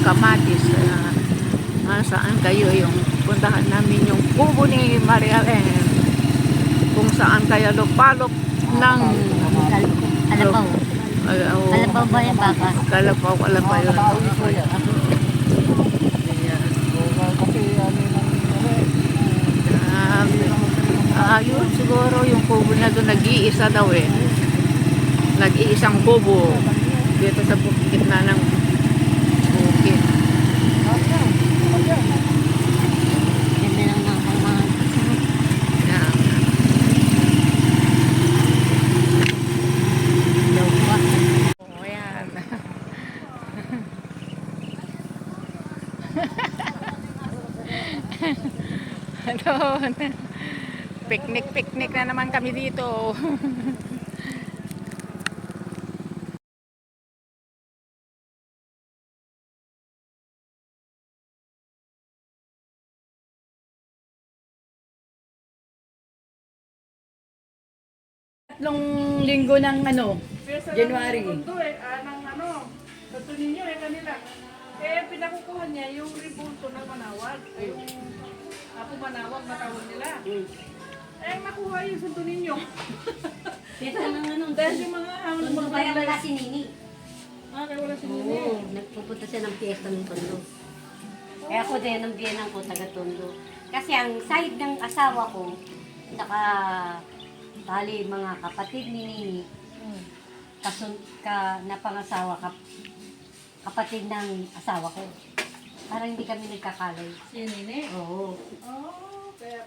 kamatis. Saan kayo yung puntahan namin yung kubo ni Maria Ellen. Kung saan kaya lupalop ng Kalabaw. Kalabaw ba yung baka? Kalabaw yun. Ayun, siguro yung kubo na doon nag-iisa daw eh. Nag-iisang kubo dito sa gitna ng bukid. Ganda ng mga Yeah. lupa. Oh, ayan. Doon. Picnic na naman kami dito. Tatlong linggo ng January. Sato ninyo kanila. Pinakukuha niya yung ribulto ng manawag. Yung apo manawag na tawag nila. Nakuha yung santo ninyo. Dito ng Dahil yung mga Tondo kaya wala si Nini. kaya wala si Nini. Oo, nagpupunta siya ng piyesta ng Tondo. Kaya ako din, ang biyanang ko, taga Tondo. Kasi ang side ng asawa ko, saka bali mga kapatid ni Nini, napangasawa kapatid ng asawa ko. Parang hindi kami nagkakalay. Si Nini? Oo. Oh, kaya